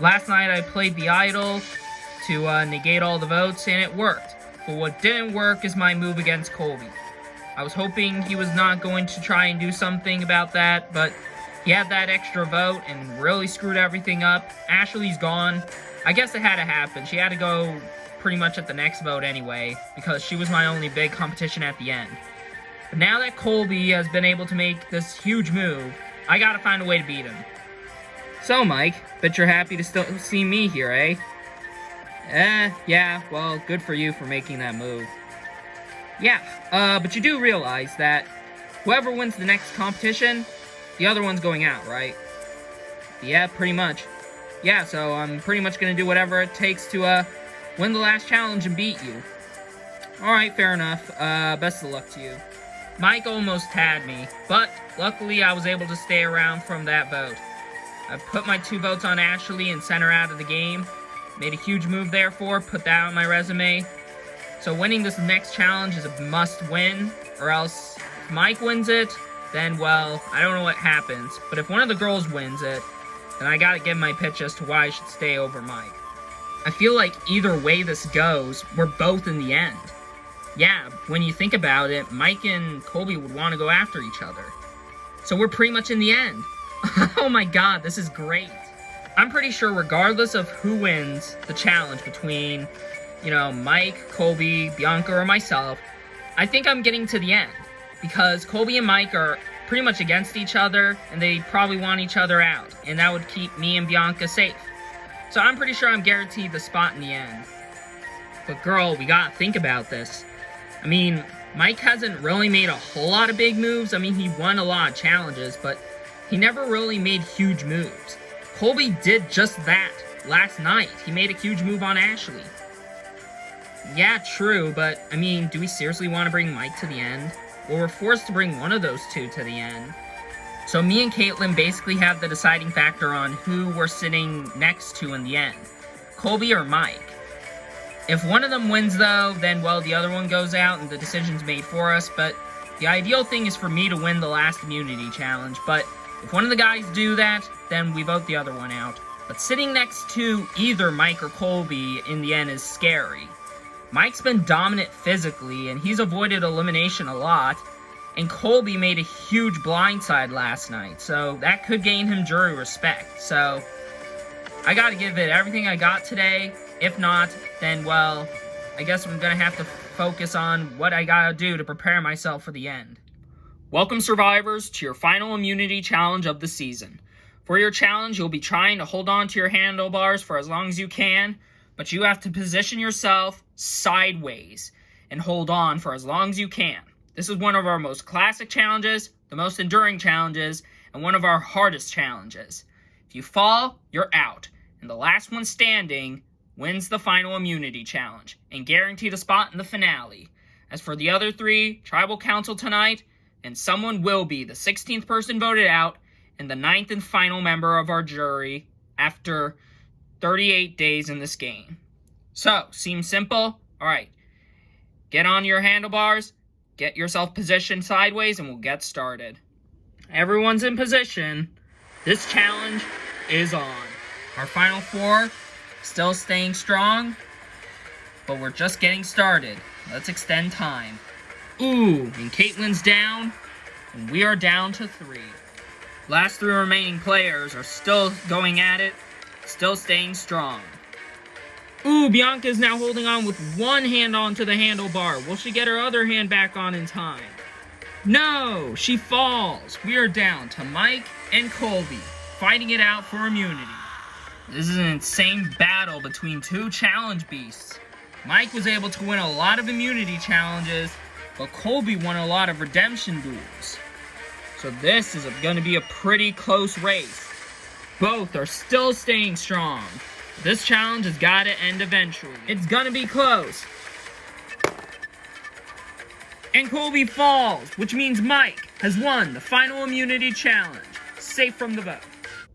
Last night I played the idol to negate all the votes, and it worked. But what didn't work is my move against Colby. I was hoping he was not going to try and do something about that, but he had that extra vote and really screwed everything up. Ashley's gone. I guess it had to happen. She had to go pretty much at the next vote anyway, because she was my only big competition at the end. But now that Colby has been able to make this huge move, I gotta find a way to beat him. So, Mike, bet you're happy to still see me here, eh? Yeah, well, good for you for making that move. Yeah, but you do realize that whoever wins the next competition, the other one's going out, right? Yeah, pretty much. Yeah, so I'm pretty much gonna do whatever it takes to, win the last challenge and beat you. Alright, fair enough. Best of luck to you. Mike almost had me, but luckily I was able to stay around from that vote. I put my 2 votes on Ashley and sent her out of the game. Made a huge move therefore, put that on my resume. So winning this next challenge is a must-win, or else if Mike wins it, then, well, I don't know what happens. But if one of the girls wins it, then I gotta give my pitch as to why I should stay over Mike. I feel like either way this goes, we're both in the end. Yeah, when you think about it, Mike and Colby would want to go after each other. So we're pretty much in the end. Oh my god, this is great. I'm pretty sure regardless of who wins the challenge between, Mike, Colby, Bianca, or myself, I think I'm getting to the end. Because Colby and Mike are pretty much against each other, and they probably want each other out. And that would keep me and Bianca safe. So I'm pretty sure I'm guaranteed the spot in the end. But girl, we gotta think about this. I mean, Mike hasn't really made a whole lot of big moves. I mean, he won a lot of challenges, but he never really made huge moves. Colby did just that last night. He made a huge move on Ashley. Yeah, true, but, I mean, do we seriously want to bring Mike to the end? Well, we're forced to bring one of those two to the end. So me and Caitlin basically have the deciding factor on who we're sitting next to in the end. Colby or Mike. If one of them wins, though, then, well, the other one goes out and the decision's made for us, but the ideal thing is for me to win the last immunity challenge, but if one of the guys do that, then we vote the other one out. But sitting next to either Mike or Colby in the end is scary. Mike's been dominant physically, and he's avoided elimination a lot, and Colby made a huge blindside last night, so that could gain him jury respect. So I gotta give it everything I got today. If not, then, well, I guess I'm gonna have to focus on what I gotta do to prepare myself for the end. Welcome, survivors, to your final immunity challenge of the season. For your challenge, you'll be trying to hold on to your handlebars for as long as you can, but you have to position yourself sideways and hold on for as long as you can. This is one of our most classic challenges, the most enduring challenges, and one of our hardest challenges. If you fall, you're out, and the last one standing wins the final immunity challenge and guaranteed a spot in the finale. As for the other 3, Tribal Council tonight, and someone will be the 16th person voted out and the 9th and final member of our jury after 38 days in this game. So, seems simple? Alright, get on your handlebars, get yourself positioned sideways, and we'll get started. Everyone's in position. This challenge is on. Our final 4 still staying strong, but we're just getting started. Let's extend time. Ooh, and Caitlin's down, and we are down to 3. Last 3 remaining players are still going at it, still staying strong. Ooh, Bianca's now holding on with one hand onto the handlebar. Will she get her other hand back on in time? No, she falls. We are down to Mike and Colby, fighting it out for immunity. This is an insane battle between 2 challenge beasts. Mike was able to win a lot of immunity challenges, but Colby won a lot of redemption duels. So this is going to be a pretty close race. Both are still staying strong. This challenge has got to end eventually. It's going to be close. And Colby falls, which means Mike has won the final immunity challenge. Safe from the vote.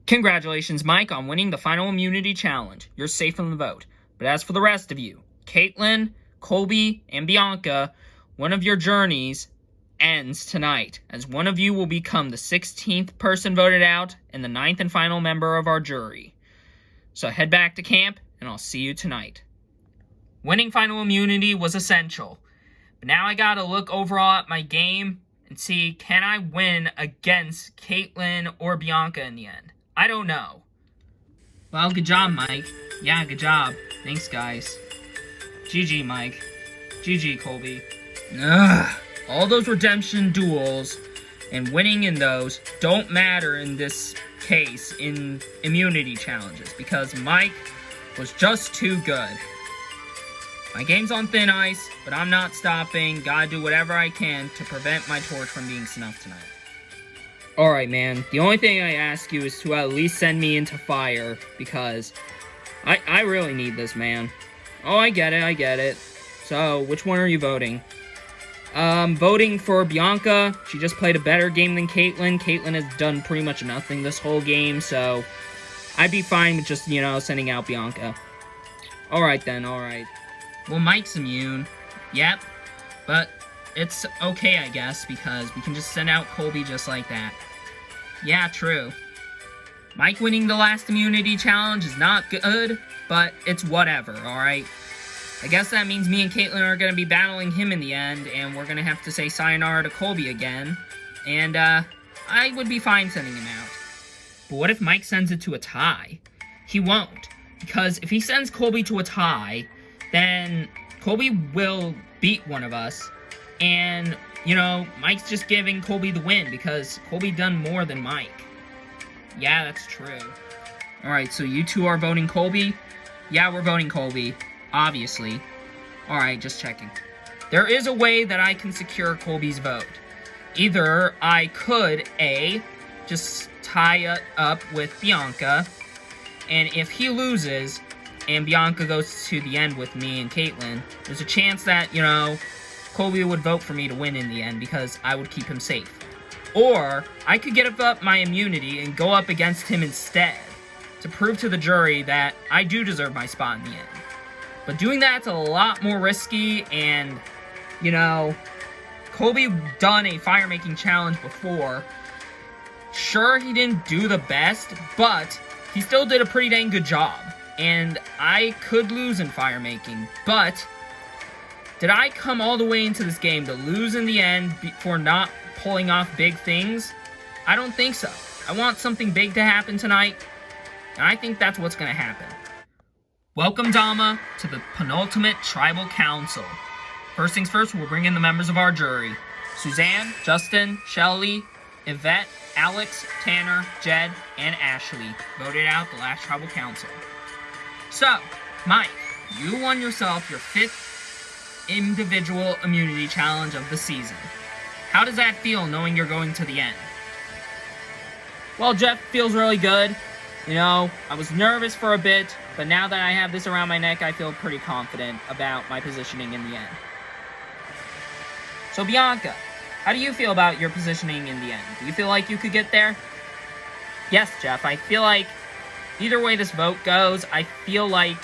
Congratulations, Mike, on winning the final immunity challenge. You're safe from the vote. But as for the rest of you, Caitlin, Colby, and Bianca, one of your journeys ends tonight, as one of you will become the 16th person voted out and the 9th and final member of our jury. So head back to camp, and I'll see you tonight. Winning final immunity was essential, but now I gotta look overall at my game and see, can I win against Caitlyn or Bianca in the end? I don't know. Well, good job, Mike. Yeah, good job. Thanks, guys. GG, Mike. GG, Colby. Ugh. All those redemption duels and winning in those don't matter in this case in immunity challenges because Mike was just too good. My game's on thin ice, but I'm not stopping. Gotta do whatever I can to prevent my torch from being snuffed tonight. Alright, man. The only thing I ask you is to at least send me into fire, because I really need this, man. Oh, I get it. So, which one are you voting? Voting for Bianca. She just played a better game than Caitlyn. Caitlyn has done pretty much nothing this whole game, so I'd be fine with just, sending out Bianca. Alright then, alright. Well, Mike's immune. Yep. But it's okay, I guess, because we can just send out Colby just like that. Yeah, true. Mike winning the last immunity challenge is not good, but it's whatever, alright? I guess that means me and Caitlyn are going to be battling him in the end, and we're going to have to say sayonara to Colby again. And, I would be fine sending him out. But what if Mike sends it to a tie? He won't. Because if he sends Colby to a tie, then Colby will beat one of us. And, Mike's just giving Colby the win, because Colby done more than Mike. Yeah, that's true. Alright, so you two are voting Colby? Yeah, we're voting Colby. Obviously. Alright, just checking. There is a way that I can secure Colby's vote. Either I could, A, just tie up with Bianca, and if he loses, and Bianca goes to the end with me and Caitlyn, there's a chance that, Colby would vote for me to win in the end, because I would keep him safe. Or, I could give up my immunity and go up against him instead, to prove to the jury that I do deserve my spot in the end. But doing that's a lot more risky, and, Colby done a fire-making challenge before. Sure, he didn't do the best, but he still did a pretty dang good job. And I could lose in fire-making, but did I come all the way into this game to lose in the end for not pulling off big things? I don't think so. I want something big to happen tonight, and I think that's what's going to happen. Welcome, Dama, to the penultimate tribal council. First things first, we'll bring in the members of our jury. Suzanne, Justin, Shelly, Yvette, Alex, Tanner, Jed, and Ashley voted out the last tribal council. So, Mike, you won yourself your 5th individual immunity challenge of the season. How does that feel knowing you're going to the end? Well, Jeff, feels really good. I was nervous for a bit, but now that I have this around my neck, I feel pretty confident about my positioning in the end. So, Bianca, how do you feel about your positioning in the end? Do you feel like you could get there? Yes, Jeff, I feel like either way this vote goes, I feel like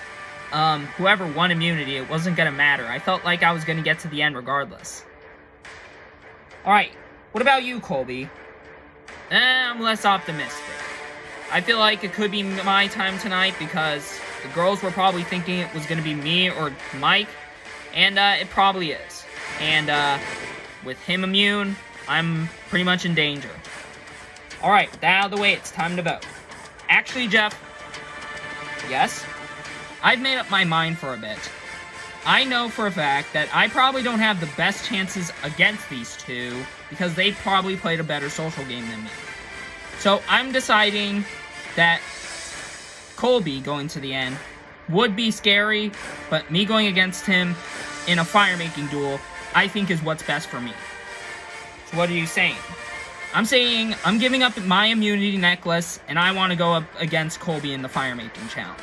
whoever won immunity, it wasn't going to matter. I felt like I was going to get to the end regardless. Alright, what about you, Colby? I'm less optimistic. I feel like it could be my time tonight because the girls were probably thinking it was going to be me or Mike, and it probably is. And with him immune, I'm pretty much in danger. Alright, that out of the way, it's time to vote. Actually, Jeff, yes? I've made up my mind for a bit. I know for a fact that I probably don't have the best chances against these two because they probably played a better social game than me. So I'm deciding that Colby going to the end would be scary, but me going against him in a fire-making duel, I think is what's best for me. So what are you saying? I'm saying I'm giving up my immunity necklace, and I want to go up against Colby in the fire-making challenge.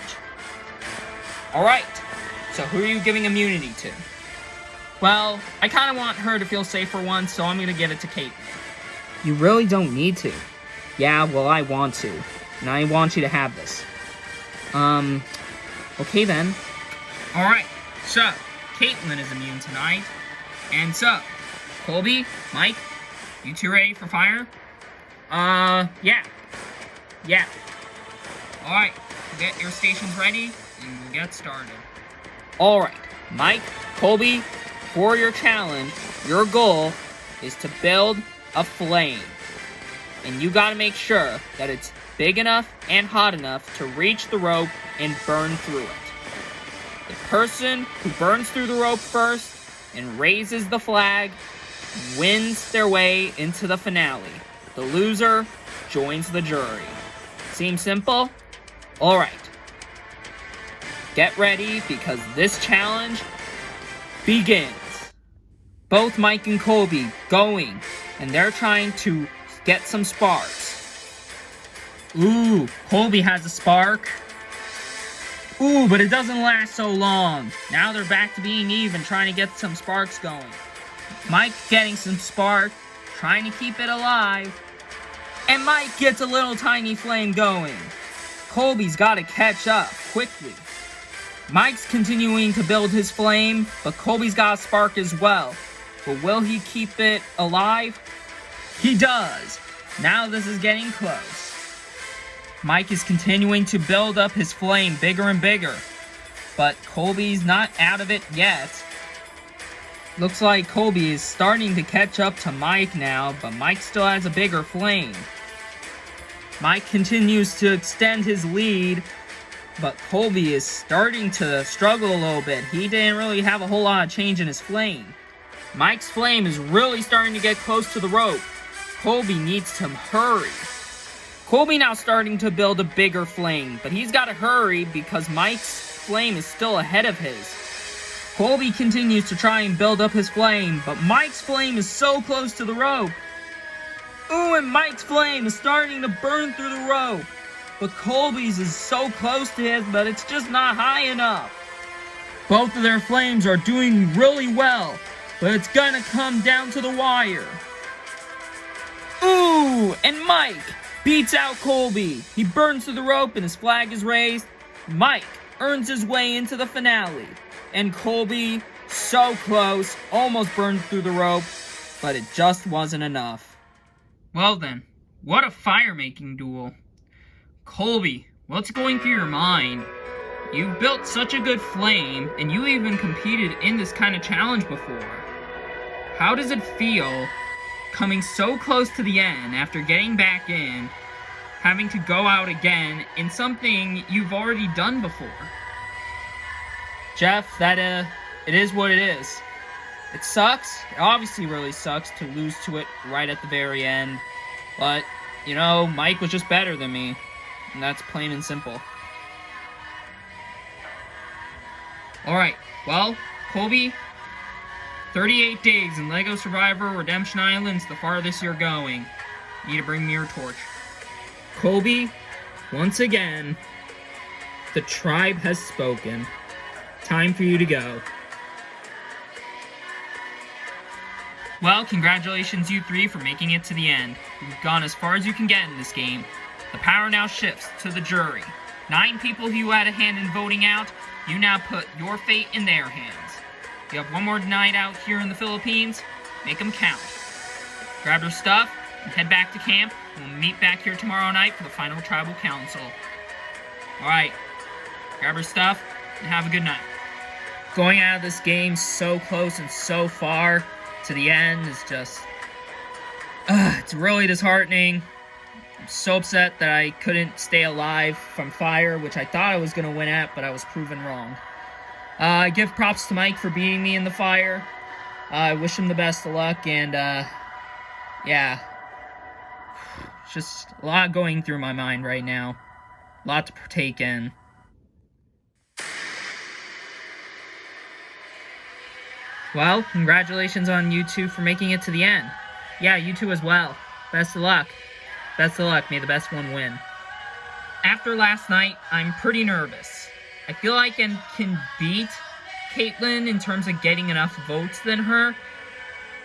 Alright, so who are you giving immunity to? Well, I kind of want her to feel safe for once, so I'm going to give it to Caitlyn. You really don't need to. Yeah, well, I want to. And I want you to have this. Okay then. Alright, so, Caitlyn is immune tonight. And so, Colby, Mike, you two ready for fire? Yeah. Alright, get your stations ready, and we'll get started. Alright, Mike, Colby, for your challenge, your goal is to build a flame. And you gotta make sure that it's big enough and hot enough to reach the rope and burn through it. The person who burns through the rope first and raises the flag wins their way into the finale. The loser joins the jury. Seems simple? Alright. Get ready because this challenge begins. Both Mike and Colby going, and they're trying to get some sparks. Ooh, Colby has a spark. Ooh, but it doesn't last so long. Now they're back to being even, trying to get some sparks going. Mike getting some spark, trying to keep it alive. And Mike gets a little tiny flame going. Colby's got to catch up quickly. Mike's continuing to build his flame, but Colby's got a spark as well. But will he keep it alive? He does. Now this is getting close. Mike is continuing to build up his flame bigger and bigger. But Colby's not out of it yet. Looks like Colby is starting to catch up to Mike now, but Mike still has a bigger flame. Mike continues to extend his lead, but Colby is starting to struggle a little bit. He didn't really have a whole lot of change in his flame. Mike's flame is really starting to get close to the rope. Colby needs to hurry. Colby now starting to build a bigger flame, but he's got to hurry because Mike's flame is still ahead of his. Colby continues to try and build up his flame, but Mike's flame is so close to the rope. Ooh, and Mike's flame is starting to burn through the rope. But Colby's is so close to his, but it's just not high enough. Both of their flames are doing really well, but it's gonna come down to the wire. Ooh, and Mike beats out Colby. He burns through the rope and his flag is raised. Mike earns his way into the finale. And Colby, so close, almost burned through the rope, but it just wasn't enough. Well then, what a fire-making duel. Colby, what's going through your mind? You've built such a good flame, and you even competed in this kind of challenge before. How does it feel coming so close to the end after getting back in, having to go out again in something you've already done before? Jeff, it is what it is. It sucks. It obviously really sucks to lose to it right at the very end. But, you know, Mike was just better than me. And that's plain and simple. Alright, well, Colby, 38 days in Lego Survivor Redemption Island's the farthest you're going. You need to bring me your torch. Colby, once again, the tribe has spoken. Time for you to go. Well, congratulations you three for making it to the end. You've gone as far as you can get in this game. The power now shifts to the jury. 9 people who you had a hand in voting out, you now put your fate in their hands. You have one more night out here in the Philippines, make them count. Grab your stuff and head back to camp, and we'll meet back here tomorrow night for the final tribal council. Alright, grab your stuff and have a good night. Going out of this game so close and so far to the end is just... it's really disheartening. I'm so upset that I couldn't stay alive from fire, which I thought I was going to win at, but I was proven wrong. I give props to Mike for beating me in the fire. I wish him the best of luck, and, yeah. It's just a lot going through my mind right now. A lot to partake in. Well, congratulations on you two for making it to the end. Yeah, you two as well. Best of luck. Best of luck. May the best one win. After last night, I'm pretty nervous. I feel like I can beat Caitlin in terms of getting enough votes than her.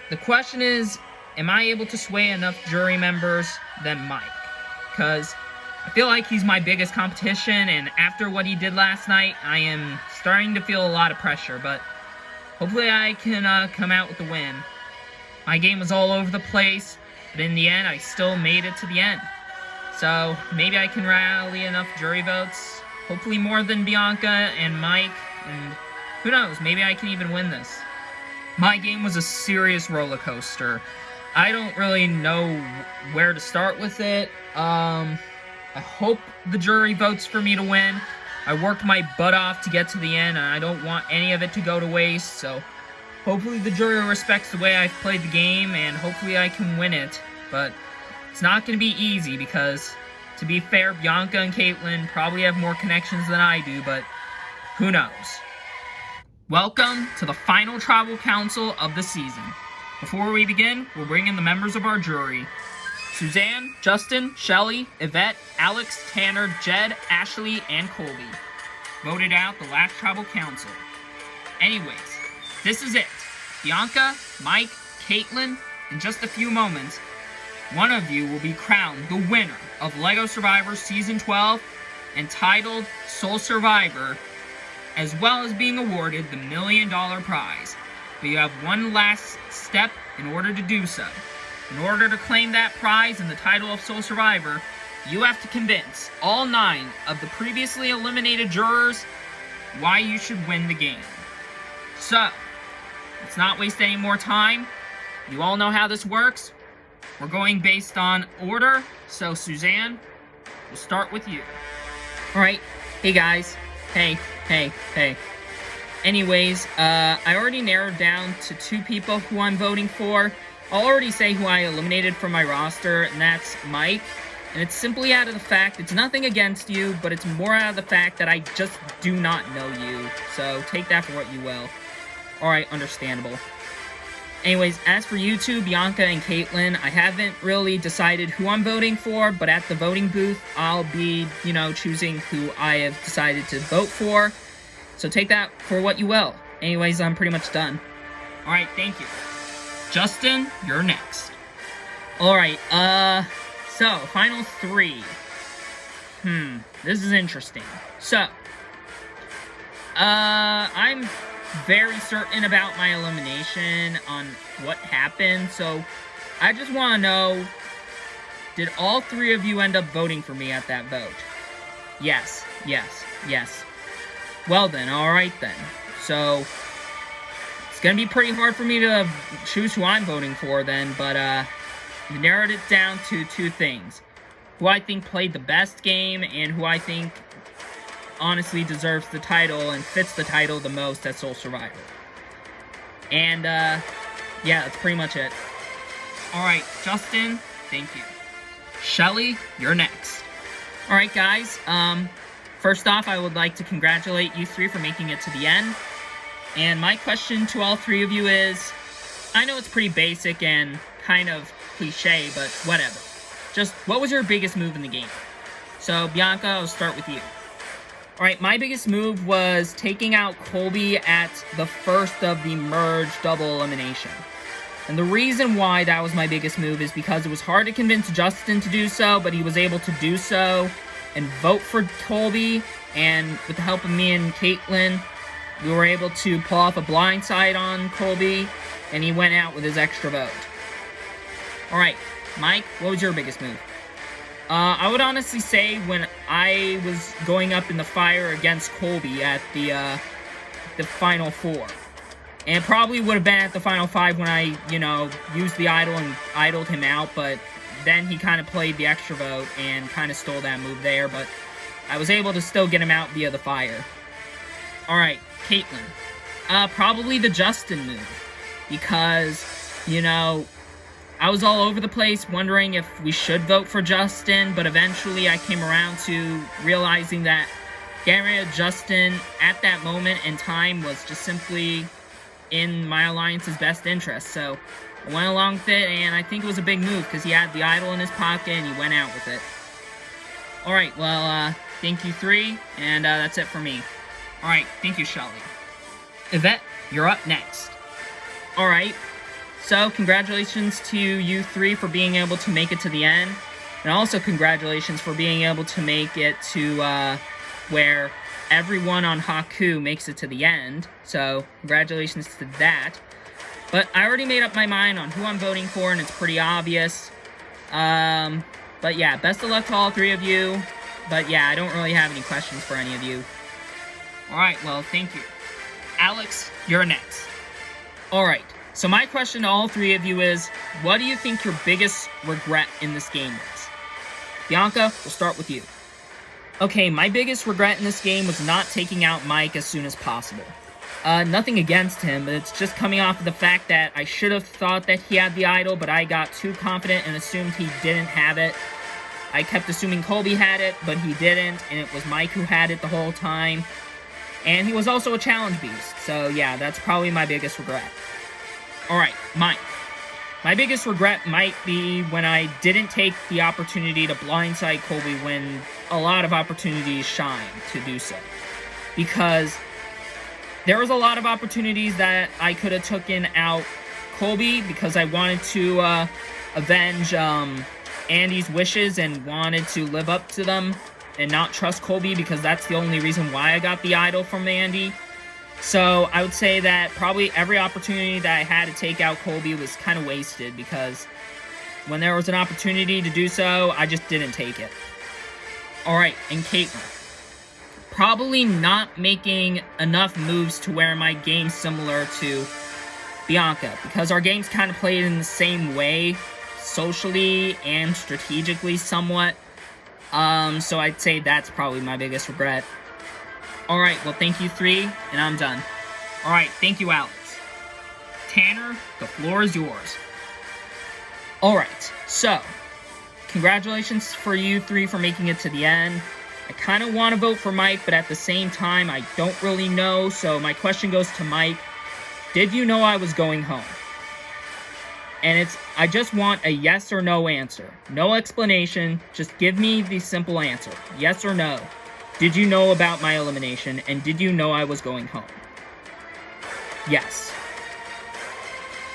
The question is, am I able to sway enough jury members than Mike? Because I feel like he's my biggest competition, and after what he did last night, I am starting to feel a lot of pressure, but hopefully I can come out with the win. My game was all over the place, but in the end, I still made it to the end. So maybe I can rally enough jury votes. Hopefully more than Bianca and Mike, and who knows, maybe I can even win this. My game was a serious roller coaster. I don't really know where to start with it. I hope the jury votes for me to win. I worked my butt off to get to the end, and I don't want any of it to go to waste, so hopefully the jury respects the way I've played the game, and hopefully I can win it. But it's not going to be easy because, to be fair, Bianca and Caitlin probably have more connections than I do, but who knows. Welcome to the final tribal council of the season. Before we begin, we'll bring in the members of our jury. Suzanne, Justin, Shelly, Yvette, Alex, Tanner, Jed, Ashley, and Colby voted out the last tribal council. Anyways, this is it. Bianca, Mike, Caitlin, in just a few moments, one of you will be crowned the winner of Lego Survivor Season 12, entitled Soul Survivor, as well as being awarded the $1 million prize. But you have one last step in order to do so. In order to claim that prize and the title of Soul Survivor, you have to convince all 9 of the previously eliminated jurors why you should win the game. So, let's not waste any more time. You all know how this works. We're going based on order, so Suzanne, we'll start with you. Alright, hey guys. Hey. Anyways, I already narrowed down to 2 people who I'm voting for. I'll already say who I eliminated from my roster, and that's Mike. And it's simply out of the fact, it's nothing against you, but it's more out of the fact that I just do not know you. So take that for what you will. Alright, understandable. Anyways, as for you two, Bianca and Caitlin, I haven't really decided who I'm voting for, but at the voting booth, I'll be, choosing who I have decided to vote for. So take that for what you will. Anyways, I'm pretty much done. Alright, thank you. Justin, you're next. Alright, so, final 3. This is interesting. So, I'm very certain about my elimination on what happened, so I just want to know, did all 3 of you end up voting for me at that vote? Yes. Well then, alright then. So, it's gonna be pretty hard for me to choose who I'm voting for then, but we narrowed it down to 2 things. Who I think played the best game, and who I think honestly deserves the title and fits the title the most as Soul Survivor. And, yeah, that's pretty much it. Alright, Justin, thank you. Shelly, you're next. Alright, guys, first off, I would like to congratulate you 3 for making it to the end. And my question to all 3 of you is, I know it's pretty basic and kind of cliche, but whatever. Just, what was your biggest move in the game? So, Bianca, I'll start with you. Alright, my biggest move was taking out Colby at the first of the merge double elimination. And the reason why that was my biggest move is because it was hard to convince Justin to do so, but he was able to do so and vote for Colby, and with the help of me and Caitlin, we were able to pull off a blindside on Colby, and he went out with his extra vote. Alright, Mike, what was your biggest move? I would honestly say when I was going up in the fire against Colby at the Final 4. And probably would have been at the Final 5 when I, used the idol and idled him out, but then he kind of played the extra vote and kind of stole that move there, but I was able to still get him out via the fire. Alright, Caitlin. Probably the Justin move, because, I was all over the place wondering if we should vote for Justin, but eventually I came around to realizing that getting rid of Justin at that moment in time was just simply in my alliance's best interest. So I went along with it, and I think it was a big move because he had the idol in his pocket and he went out with it. Alright, well, thank you 3, and that's it for me. Alright, thank you, Shelly. Yvette, you're up next. Alright. So, congratulations to you 3 for being able to make it to the end. And also congratulations for being able to make it to, where everyone on Haku makes it to the end. So, congratulations to that. But I already made up my mind on who I'm voting for, and it's pretty obvious. But yeah, best of luck to all 3 of you. But yeah, I don't really have any questions for any of you. Alright, well, thank you. Alex, you're next. Alright, so my question to all three of you is, what do you think your biggest regret in this game is? Bianca, we'll start with you. Okay, my biggest regret in this game was not taking out Mike as soon as possible. Nothing against him, but it's just coming off of the fact that I should have thought that he had the idol, but I got too confident and assumed he didn't have it. I kept assuming Colby had it, but he didn't, and it was Mike who had it the whole time. And he was also a challenge beast, so yeah, that's probably my biggest regret. Alright, Mike. My biggest regret might be when I didn't take the opportunity to blindside Colby when a lot of opportunities shine to do so. Because there was a lot of opportunities that I could have taken out Colby because I wanted to avenge Andy's wishes and wanted to live up to them and not trust Colby because that's the only reason why I got the idol from Andy. So I would say that probably every opportunity that I had to take out Colby was kind of wasted because when there was an opportunity to do so, I just didn't take it. Alright, and Caitlyn. Probably not making enough moves to where my game's similar to Bianca, because our games kind of played in the same way, socially and strategically somewhat. So I'd say that's probably my biggest regret. Alright, well thank you three, and I'm done. Alright, thank you Alex. Tanner, the floor is yours. Alright, so, congratulations for you three for making it to the end. I kind of want to vote for Mike, but at the same time, I don't really know, so my question goes to Mike. Did you know I was going home? And I just want a yes or no answer. No explanation, just give me the simple answer. Yes or no. Did you know about my elimination, and did you know I was going home? Yes.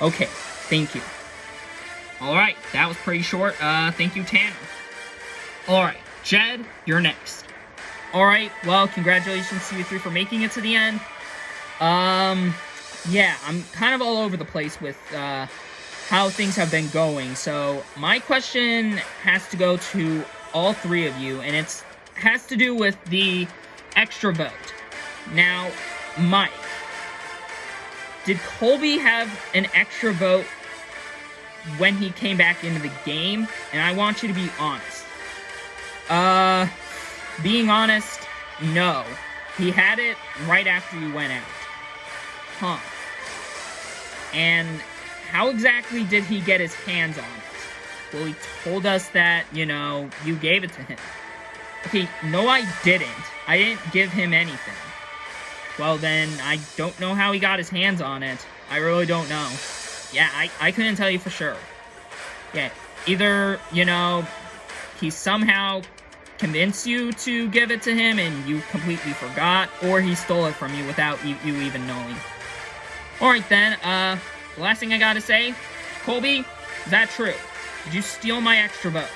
Okay, thank you. Alright, that was pretty short. Thank you, Tanner. Alright, Jed, you're next. Alright, well, congratulations to you three for making it to the end. Yeah, I'm kind of all over the place with, how things have been going. So, my question has to go to all three of you, and it has to do with the extra vote. Now, Mike, did Colby have an extra vote when he came back into the game? And I want you to be honest. Being honest, no. He had it right after you went out. Huh. And how exactly did he get his hands on it? Well, he told us that, you know, you gave it to him. Okay, no I didn't. I didn't give him anything. Well then, I don't know how he got his hands on it. I really don't know. Yeah, I couldn't tell you for sure. Yeah, either, you know, he somehow convinced you to give it to him and you completely forgot, or he stole it from you without you even knowing. Alright then, the last thing I gotta say, Colby, is that true? Did you steal my extra vote?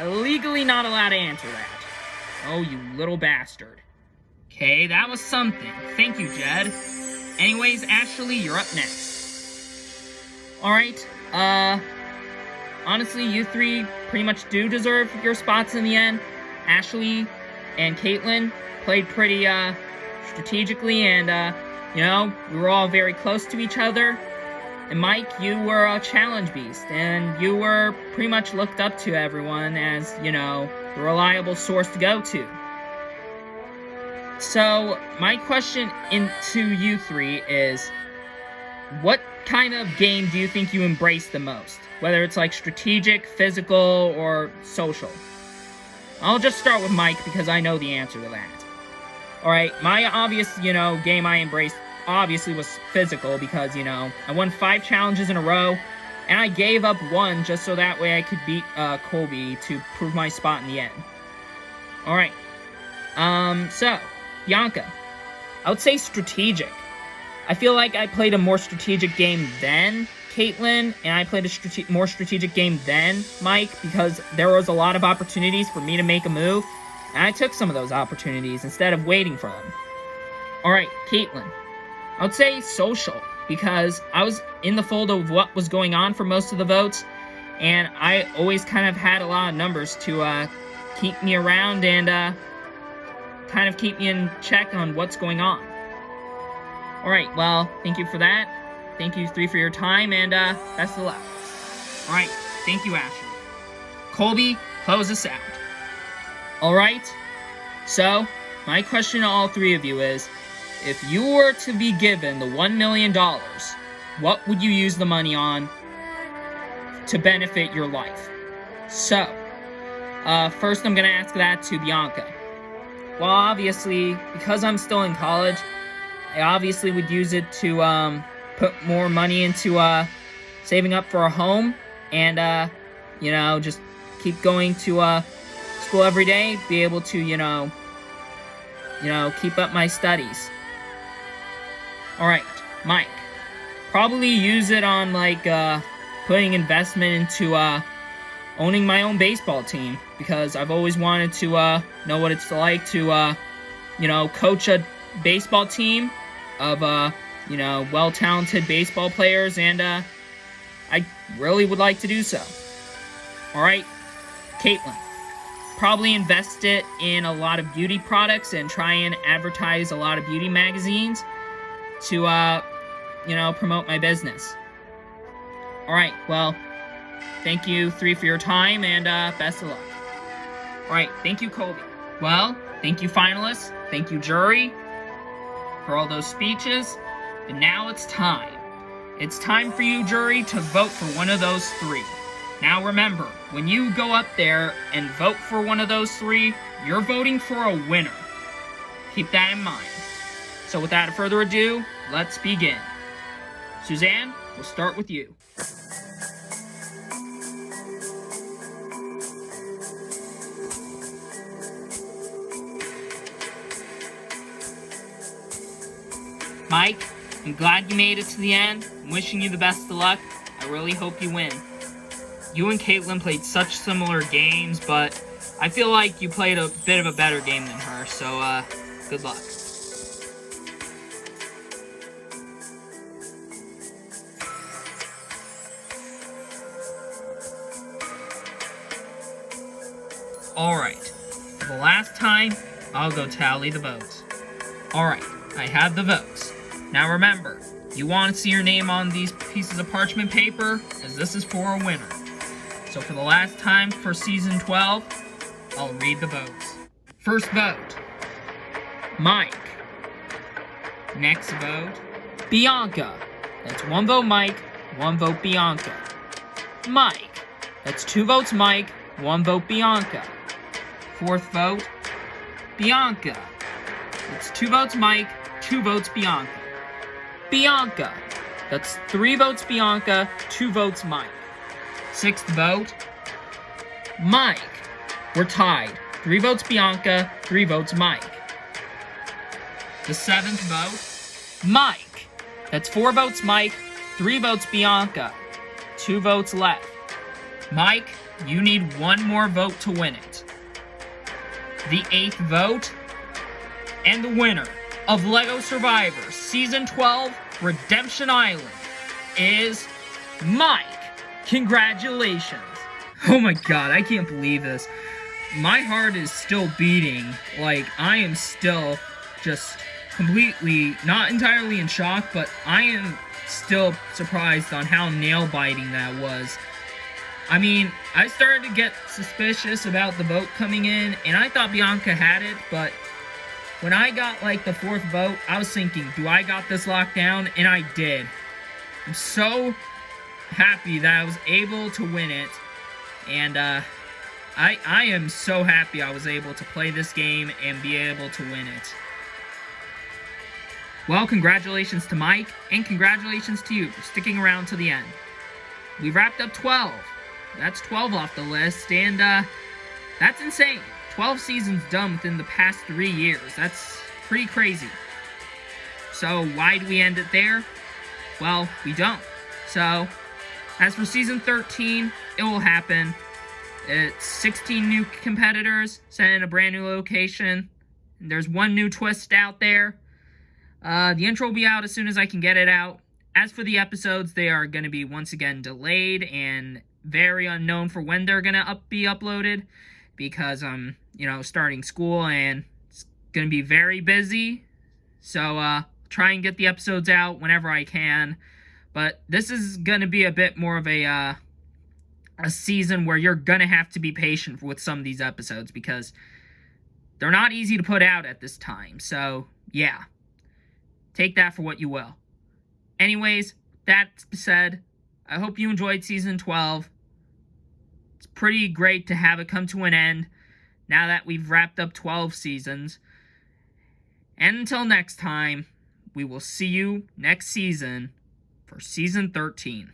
Legally not allowed to answer that. Oh, you little bastard. Okay, that was something. Thank you, Jed. Anyways, Ashley, you're up next. Alright, honestly, you three pretty much do deserve your spots in the end. Ashley and Caitlyn played pretty, strategically, and, you know, we were all very close to each other. And Mike, you were a challenge beast, and you were pretty much looked up to everyone as, you know, the reliable source to go to. So, my question to you three is, what kind of game do you think you embrace the most? Whether it's like strategic, physical, or social? I'll just start with Mike because I know the answer to that. Alright, my obvious, you know, game I embraced obviously was physical because, you know, I won 5 challenges in a row, and I gave up 1 just so that way I could beat Colby to prove my spot in the end. Alright, so, Bianca, I would say strategic. I feel like I played a more strategic game than Caitlyn, and I played a more strategic game than Mike because there was a lot of opportunities for me to make a move, and I took some of those opportunities instead of waiting for them. Alright, Caitlyn, I would say social, because I was in the fold of what was going on for most of the votes, and I always kind of had a lot of numbers to keep me around and kind of keep me in check on what's going on. Alright, well, thank you for that. Thank you, 3, for your time, and best of luck. Alright, thank you, Ashley. Colby, close us out. Alright, so, my question to all 3 of you is, if you were to be given the $1 million, what would you use the money on to benefit your life? So, first I'm going to ask that to Bianca. Well, obviously, because I'm still in college, I obviously would use it to put more money into saving up for a home and, you know, just keep going to school every day, be able to, you know, keep up my studies. Alright, Mike. Probably use it on, like, putting investment into owning my own baseball team, because I've always wanted to know what it's like to, you know, coach a baseball team of, you know, well-talented baseball players, and I really would like to do so. Alright, Caitlin. Probably invest it in a lot of beauty products and try and advertise a lot of beauty magazines to, you know, promote my business. Alright, well, thank you, 3, for your time, and best of luck. Alright, thank you, Colby. Well, thank you, finalists. Thank you, jury, for all those speeches. And now it's time. It's time for you, jury, to vote for one of those 3. Now remember, when you go up there and vote for one of those 3, you're voting for a winner. Keep that in mind. So without further ado, let's begin. Suzanne, we'll start with you. Mike, I'm glad you made it to the end. I'm wishing you the best of luck. I really hope you win. You and Caitlin played such similar games, but I feel like you played a bit of a better game than her, so good luck. Alright, for the last time, I'll go tally the votes. Alright, I have the votes. Now remember, you want to see your name on these pieces of parchment paper, as this is for a winner. So for the last time for Season 12, I'll read the votes. First vote, Mike. Next vote, Bianca. That's 1 vote Mike, 1 vote Bianca. Mike. That's 2 votes Mike, 1 vote Bianca. Fourth vote, Bianca. That's 2 votes Mike, 2 votes Bianca. Bianca. That's 3 votes Bianca, 2 votes Mike. Sixth vote, Mike. We're tied. 3 votes Bianca, 3 votes Mike. The seventh vote, Mike. That's 4 votes Mike, 3 votes Bianca, 2 votes left. Mike, you need 1 more vote to win it. The 8th vote, and the winner of Lego Survivor Season 12 Redemption Island is Mike. Congratulations. Oh my god, I can't believe this. My heart is still beating. Like, I am still just completely, not entirely in shock, but I am still surprised on how nail-biting that was. I mean, I started to get suspicious about the vote coming in, and I thought Bianca had it, but when I got, like, the 4th vote, I was thinking, do I got this locked down? And I did. I'm so happy that I was able to win it, and, I am so happy I was able to play this game and be able to win it. Well, congratulations to Mike, and congratulations to you for sticking around to the end. We wrapped up 12. That's 12 off the list, and, that's insane. 12 seasons done within the past 3 years. That's pretty crazy. So, why do we end it there? Well, we don't. So, as for Season 13, it will happen. It's 16 new competitors set in a brand new location. There's 1 new twist out there. The intro will be out as soon as I can get it out. As for the episodes, they are going to be once again delayed, and very unknown for when they're gonna be uploaded, because starting school and it's gonna be very busy. So try and get the episodes out whenever I can. But this is gonna be a bit more of a season where you're gonna have to be patient with some of these episodes, because they're not easy to put out at this time. So yeah, take that for what you will. Anyways, that said, I hope you enjoyed Season 12. It's pretty great to have it come to an end now that we've wrapped up 12 seasons. And until next time, we will see you next season for Season 13.